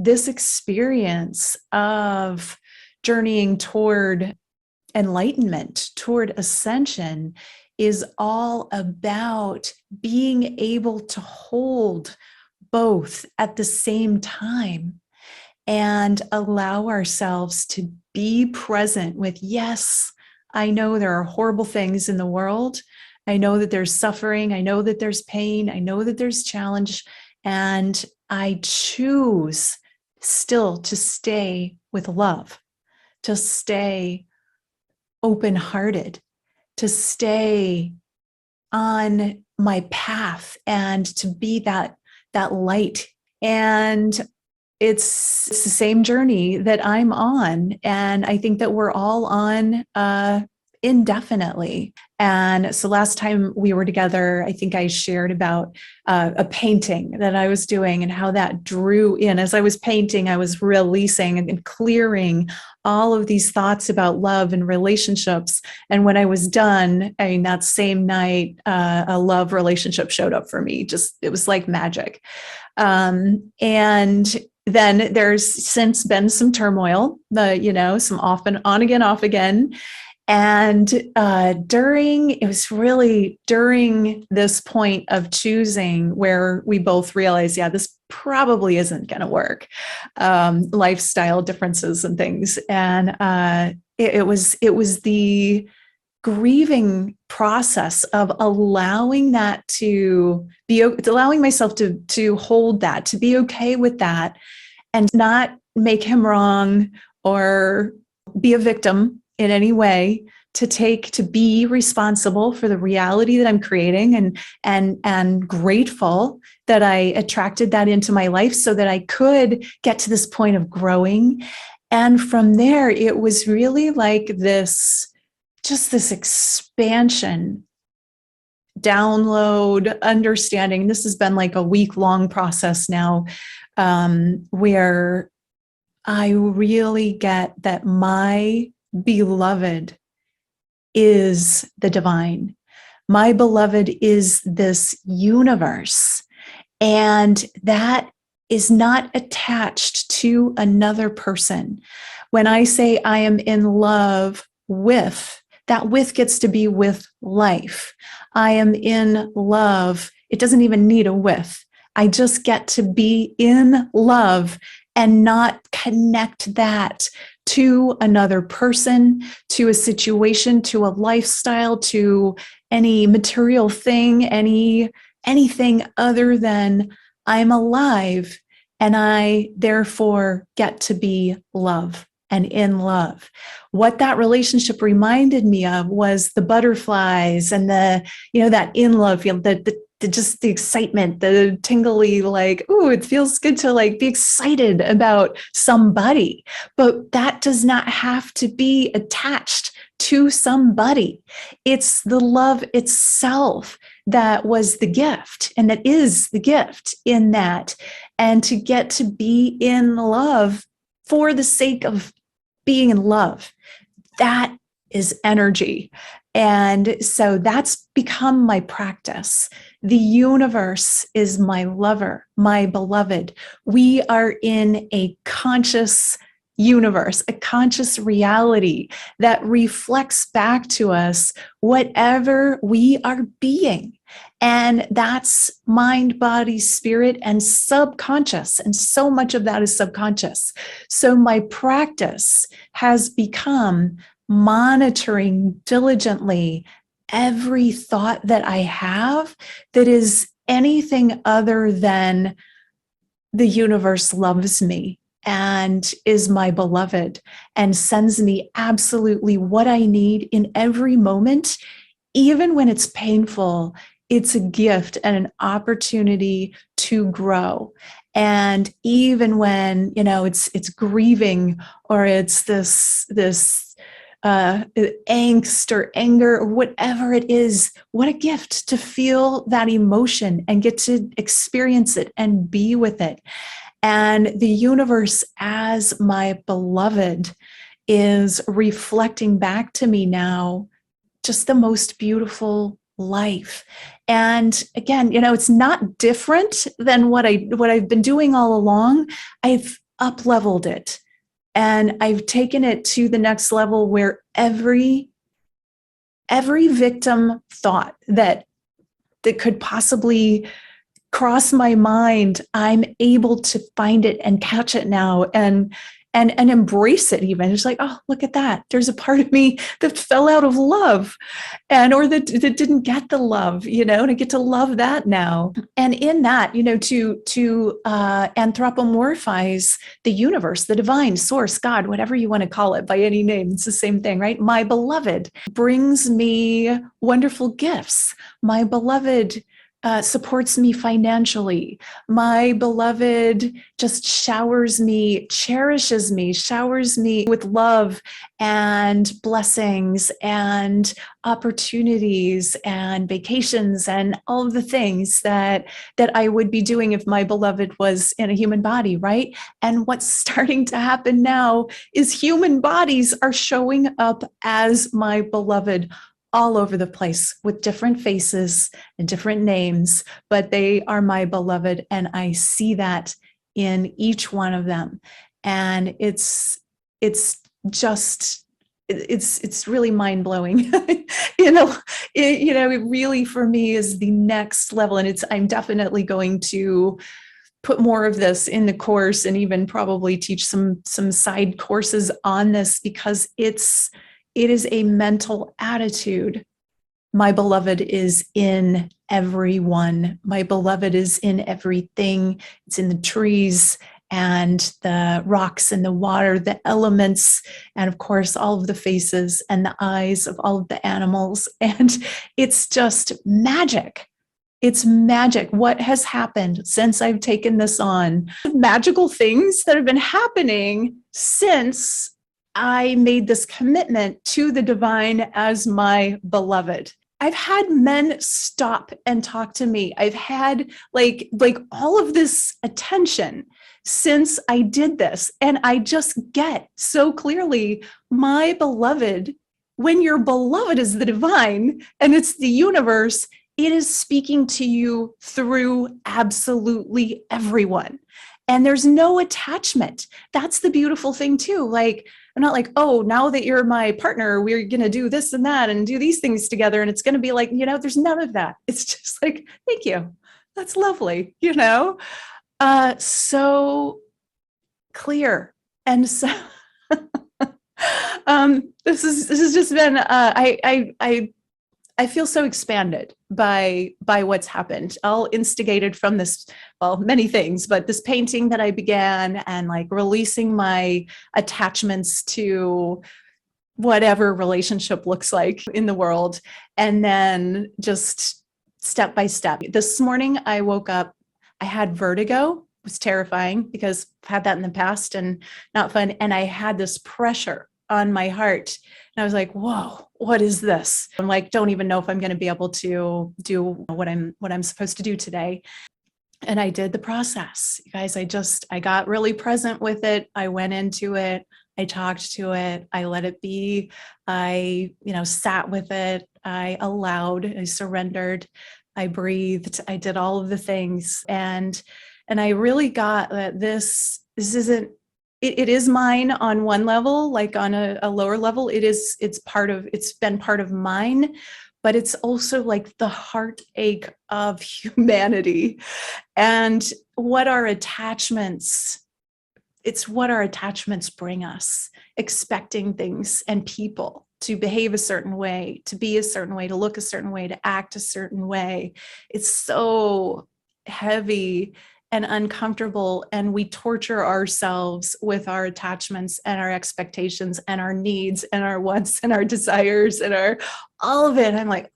this experience of journeying toward enlightenment, toward ascension, is all about being able to hold both at the same time and allow ourselves to be present with, yes, I know there are horrible things in the world. I know that there's suffering. I know that there's pain. I know that there's challenge. And I choose still to stay with love, to stay open-hearted, to stay on my path and to be that light. And it's the same journey that I'm on. And I think that we're all on indefinitely. And so last time we were together, I think I shared about a painting that I was doing and how that drew in. As I was painting, I was releasing and clearing all of these thoughts about love and relationships. And when I was done, I mean, that same night, a love relationship showed up for me. It was like magic. And then there's since been some turmoil, some on again, off again. And it was really during this point of choosing where we both realized, yeah, this probably isn't going to work. Lifestyle differences and things. And it was the grieving process of allowing that allowing myself to hold that, to be okay with that, and not make him wrong or be a victim in any way, to be responsible for the reality that I'm creating, and grateful that I attracted that into my life so that I could get to this point of growing. And from there, it was really like this expansion, download, understanding. This has been like a week-long process now, where I really get that my beloved is the divine. My beloved is this universe, and that is not attached to another person. When I say I am in love with, that with gets to be with life. I am in love. It doesn't even need a with. I just get to be in love and not connect that to another person, to a situation, to a lifestyle, to any material thing, anything other than I'm alive, and I therefore get to be love and in love. What that relationship reminded me of was the butterflies and that in love feel, just the excitement, the tingly, like, ooh, it feels good to like be excited about somebody. But that does not have to be attached to somebody. It's the love itself that was the gift, and that is the gift in that. And to get to be in love for the sake of being in love, that is energy. And so that's become my practice. The universe is my lover, my beloved. We are in a conscious universe, a conscious reality that reflects back to us whatever we are being. And that's mind, body, spirit, and subconscious. And so much of that is subconscious. So my practice has become monitoring diligently every thought that I have that is anything other than the universe loves me and is my beloved and sends me absolutely what I need in every moment. Even when it's painful, it's a gift and an opportunity to grow. And even when, it's grieving, or it's this angst or anger or whatever it is, what a gift to feel that emotion and get to experience it and be with it. And the universe as my beloved is reflecting back to me now just the most beautiful life. And again, it's not different than what I've been doing all along. I've up-leveled it. And I've taken it to the next level where every victim thought that could possibly cross my mind, I'm able to find it and catch it now and embrace it even. It's like, oh, look at that. There's a part of me that fell out of love or that didn't get the love, and I get to love that now. And in that, to anthropomorphize the universe, the divine source, God, whatever you want to call it by any name, it's the same thing, right? My beloved brings me wonderful gifts. My beloved supports me financially. My beloved just showers me, cherishes me, showers me with love and blessings and opportunities and vacations and all of the things that I would be doing if my beloved was in a human body, right? And what's starting to happen now is human bodies are showing up as my beloved all over the place with different faces and different names, but they are my beloved. And I see that in each one of them. And it's really mind blowing. It really for me is the next level. And I'm definitely going to put more of this in the course and even probably teach some side courses on this, because it is a mental attitude. My beloved is in everyone. My beloved is in everything. It's in the trees and the rocks and the water, the elements, and of course, all of the faces and the eyes of all of the animals. And it's just magic. It's magic. What has happened since I've taken this on? Magical things that have been happening since I made this commitment to the divine as my beloved. I've had men stop and talk to me. I've had like all of this attention since I did this. And I just get so clearly, my beloved, when your beloved is the divine and it's the universe, it is speaking to you through absolutely everyone. And there's no attachment. That's the beautiful thing too. Like, I'm not like, oh, now that you're my partner, we're going to do this and that and do these things together. And it's going to be like, there's none of that. It's just like, thank you. That's lovely, so clear. And so this has just been, I feel so expanded by what's happened, all instigated from this, well, many things, but this painting that I began and like releasing my attachments to whatever relationship looks like in the world. And then just step by step. This morning I woke up, I had vertigo. It was terrifying because I've had that in the past and not fun. And I had this pressure on my heart. And I was like, whoa, what is this? I'm like, don't even know if I'm going to be able to do what I'm supposed to do today. And I did the process. You guys, I got really present with it. I went into it. I talked to it. I let it be. I, sat with it. I allowed, I surrendered. I breathed. I did all of the things. And I really got that this isn't, it is mine on one level, like on a lower level. it's been part of mine, but it's also like the heartache of humanity and what our attachments bring us, expecting things and people to behave a certain way, to be a certain way, to look a certain way, to act a certain way. It's so heavy and uncomfortable, and we torture ourselves with our attachments and our expectations and our needs and our wants and our desires and all of it. I'm like,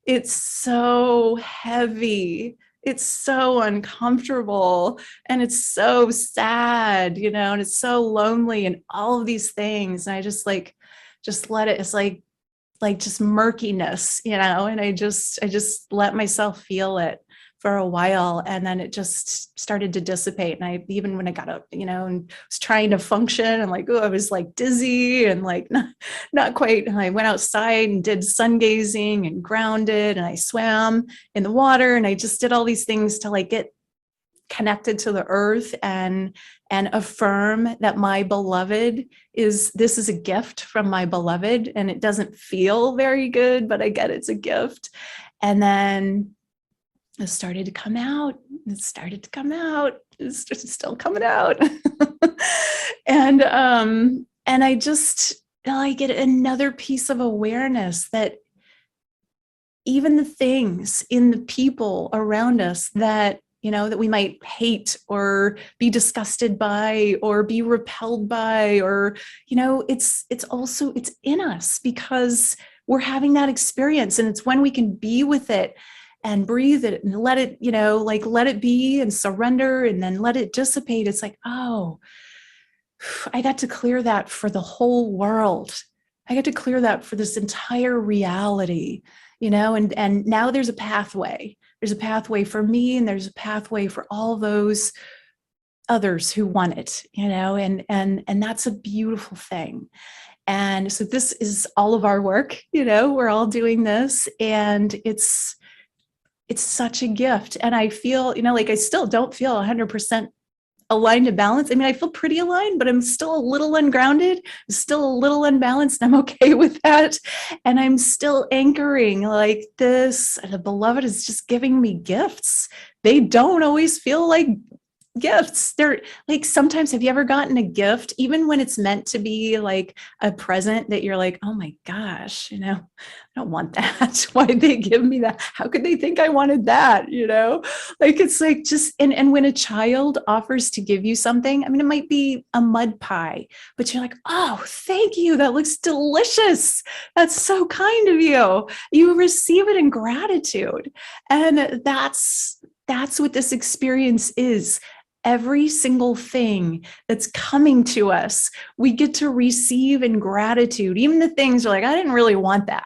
it's so heavy. It's so uncomfortable and it's so sad, and it's so lonely and all of these things. And I just let it, it's like just murkiness, and I just let myself feel it for a while. And then it just started to dissipate. And even when I got up, and was trying to function and I was like dizzy and like not quite. And I went outside and did sun gazing and grounded, and I swam in the water, and I just did all these things to get connected to the earth and affirm that my beloved this is a gift from my beloved, and it doesn't feel very good, but I get it's a gift. And then it started to come out. It's still coming out. And I get another piece of awareness that even the things in the people around us that, that we might hate or be disgusted by or be repelled by, or, it's in us because we're having that experience. And it's when we can be with it and breathe it and let it, let it be and surrender and then let it dissipate. It's like, oh, I got to clear that for the whole world. I got to clear that for this entire reality, and now there's a pathway. There's a pathway for me, and there's a pathway for all those others who want it, and that's a beautiful thing. And so this is all of our work, we're all doing this, and it's such a gift. And I feel, I still don't feel 100% aligned and balanced. I mean, I feel pretty aligned, but I'm still a little ungrounded, still a little unbalanced. I'm okay with that. And I'm still anchoring like this. The beloved is just giving me gifts. They don't always feel like gifts. They're like, sometimes, have you ever gotten a gift, even when it's meant to be like a present that you're like, oh my gosh, I don't want that. Why did they give me that? How could they think I wanted that? Like, it's like just, and when a child offers to give you something, I mean, it might be a mud pie, but you're like, oh, thank you. That looks delicious. That's so kind of you. You receive it in gratitude. And that's what this experience is. Every single thing that's coming to us, we get to receive in gratitude. Even the things are like, I didn't really want that,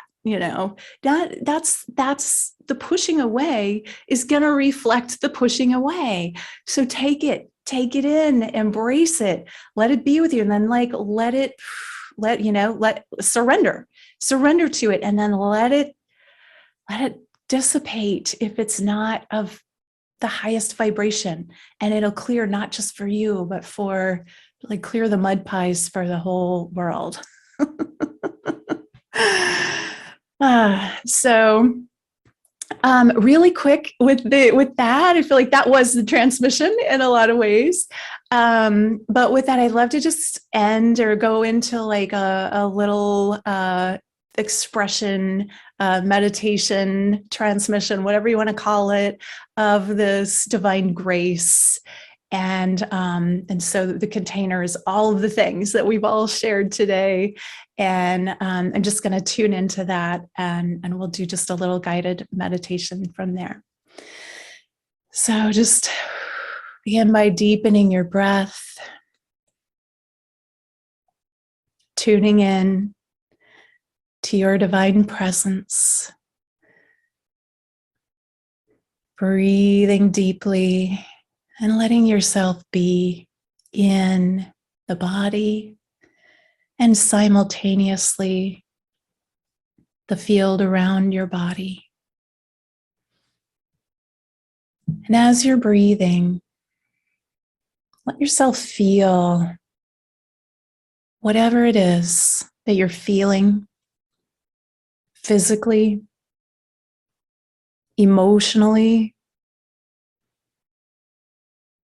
that's the pushing away is going to reflect the pushing away. So take it in, embrace it, let it be with you. And then surrender to it. And then let it dissipate if it's not of the highest vibration, and it'll clear not just for you, but for clear the mud pies for the whole world. So really quick with that, I feel like that was the transmission in a lot of ways. But with that, I'd love to just end or go into like a little expression, meditation, transmission, whatever you want to call it, of this divine grace. And so the container is all of the things that we've all shared today. And I'm just going to tune into that, and we'll do just a little guided meditation from there. So just begin by deepening your breath, tuning in to your divine presence, breathing deeply and letting yourself be in the body and simultaneously the field around your body. And as you're breathing, let yourself feel whatever it is that you're feeling physically, emotionally,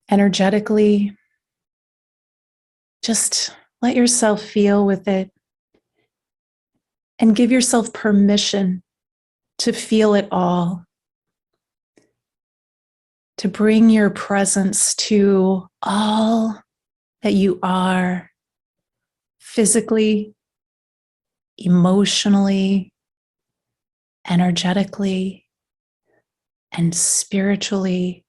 energetically. Just let yourself feel with it and give yourself permission to feel it all, to bring your presence to all that you are physically, emotionally, energetically, and spiritually.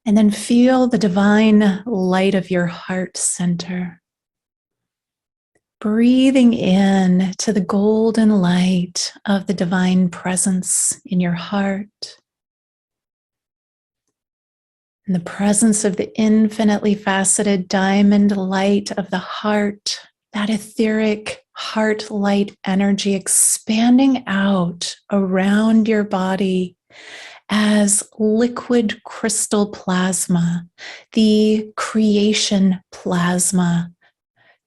And then feel the divine light of your heart center. Breathing in to the golden light of the divine presence in your heart. And the presence of the infinitely faceted diamond light of the heart, that etheric heart light energy expanding out around your body as liquid crystal plasma, the creation plasma.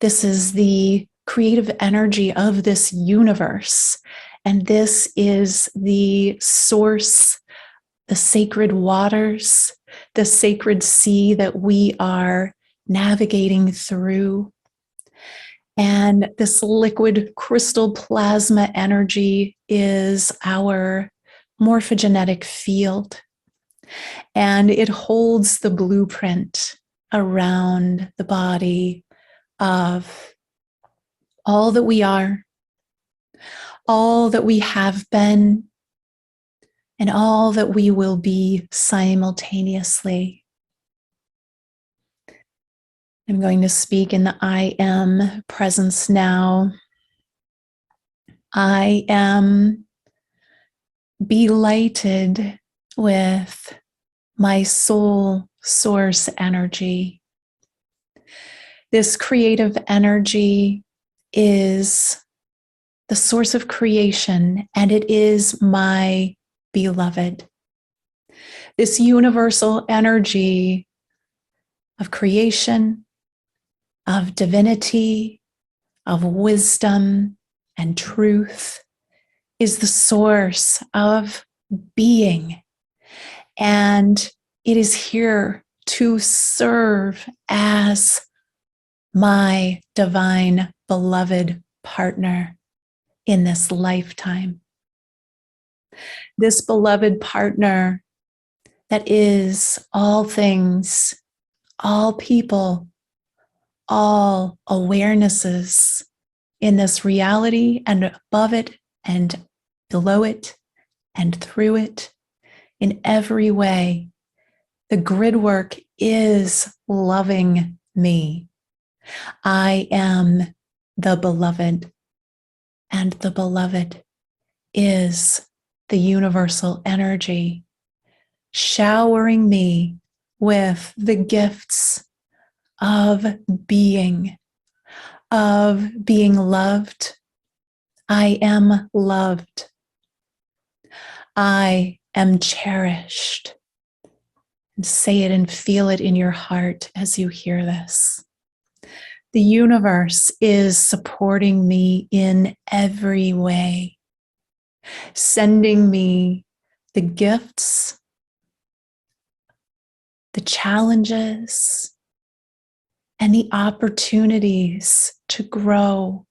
This is the creative energy of this universe. And this is the source, the sacred waters, the sacred sea that we are navigating through. And this liquid crystal plasma energy is our morphogenetic field. And it holds the blueprint around the body of all that we are, all that we have been, and all that we will be simultaneously. I'm going to speak in the I am presence now. I am belighted with my soul source energy. This creative energy is the source of creation, and it is my beloved. This universal energy of creation, of divinity, of wisdom and truth is the source of being. And it is here to serve as my divine beloved partner in this lifetime. This beloved partner that is all things, all people, all awarenesses in this reality, and above it and below it and through it in every way. The grid work is loving me. I am the beloved, and the beloved is the universal energy showering me with the gifts of being loved. I am loved. I am cherished. And say it and feel it in your heart as you hear this. The universe is supporting me in every way, sending me the gifts, the challenges, and the opportunities to grow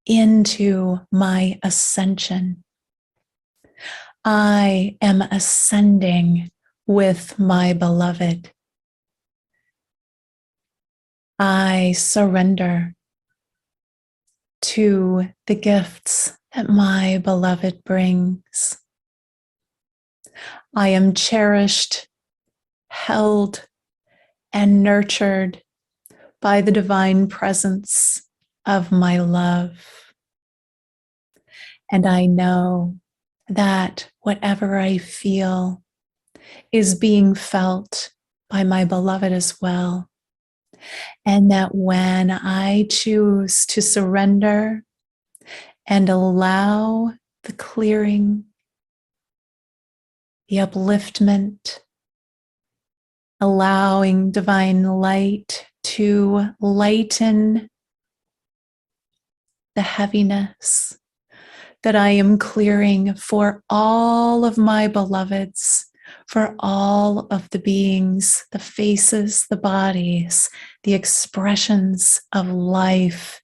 into my ascension. I am ascending with my beloved. I surrender to the gifts that my beloved brings. I am cherished, held, and nurtured by the divine presence of my love. And I know that whatever I feel is being felt by my beloved as well. And that when I choose to surrender and allow the clearing, the upliftment, allowing divine light to lighten the heaviness, that I am clearing for all of my beloveds, for all of the beings, the faces, the bodies, the expressions of life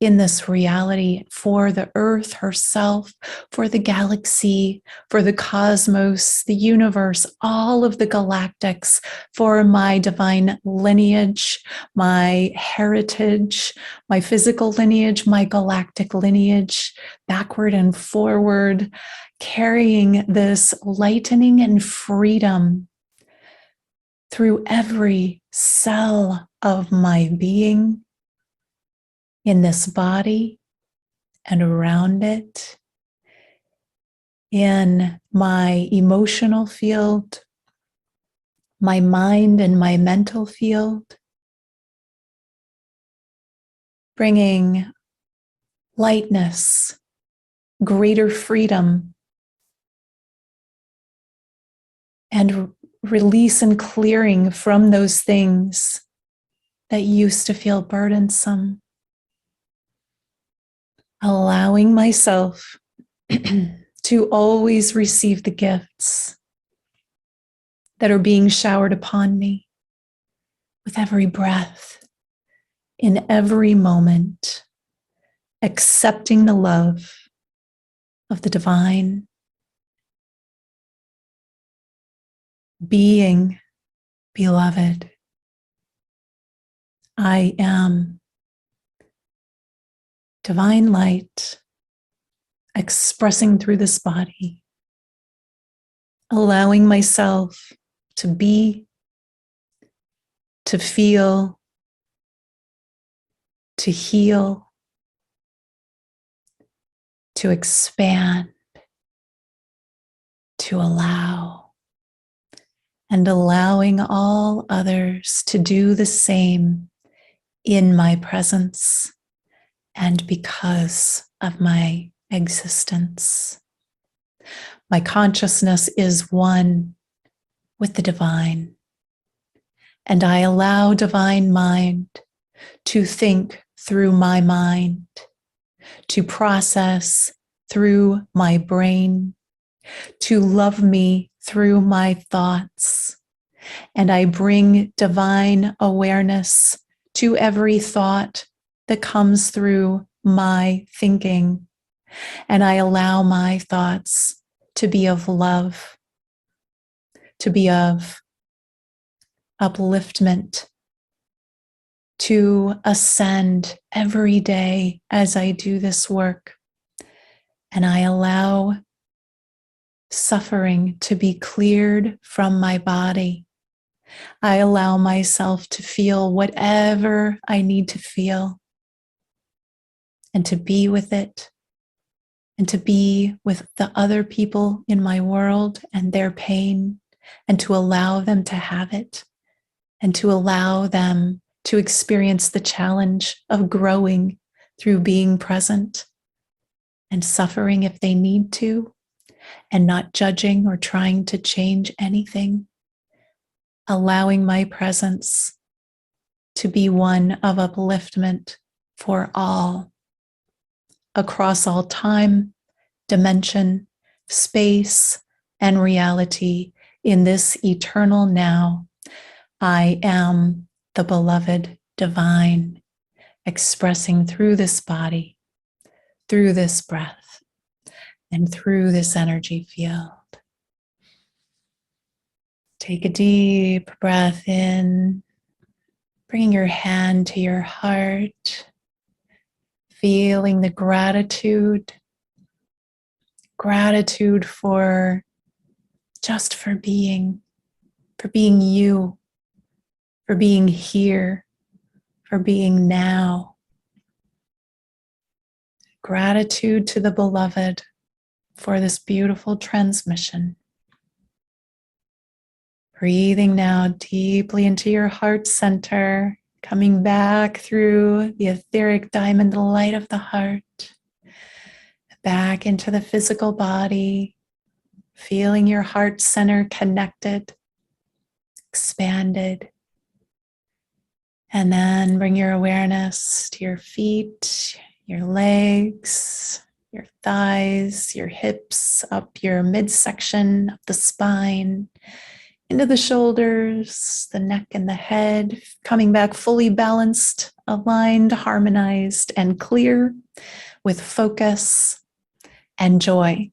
in this reality, for the earth herself, for the galaxy, for the cosmos, the universe, all of the galactics, for my divine lineage, my heritage, my physical lineage, my galactic lineage, backward and forward, carrying this lightening and freedom through every cell of my being, in this body and around it, in my emotional field, my mind and my mental field, bringing lightness, greater freedom, and release and clearing from those things that used to feel burdensome. Allowing myself to always receive the gifts that are being showered upon me with every breath, in every moment, accepting the love of the divine, being beloved. I am divine light expressing through this body, allowing myself to be, to feel, to heal, to expand, to allow, and allowing all others to do the same in my presence and because of my existence. My consciousness is one with the divine, and I allow divine mind to think through my mind, to process through my brain, to love me through my thoughts. And I bring divine awareness to every thought that comes through my thinking. And I allow my thoughts to be of love, to be of upliftment, to ascend every day as I do this work. And I allow suffering to be cleared from my body. I allow myself to feel whatever I need to feel and to be with it and to be with the other people in my world and their pain and to allow them to have it and to allow them to experience the challenge of growing through being present and suffering if they need to, and not judging or trying to change anything, allowing my presence to be one of upliftment for all, across all time, dimension, space, and reality in this eternal now. I am the beloved divine, expressing through this body, through this breath, and through this energy field. Take a deep breath in, bringing your hand to your heart, feeling the gratitude for just for being you, for being here, for being now. Gratitude to the beloved for this beautiful transmission. Breathing now deeply into your heart center, coming back through the etheric diamond light of the heart, back into the physical body, feeling your heart center connected, expanded. And then bring your awareness to your feet, your legs, your thighs, your hips, up your midsection, up the spine, into the shoulders, the neck and the head, coming back fully balanced, aligned, harmonized, and clear with focus and joy.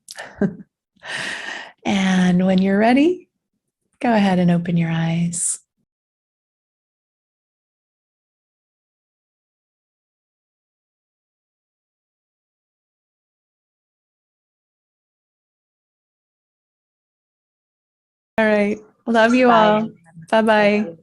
And when you're ready, go ahead and open your eyes. All right. Love you all. Bye-bye.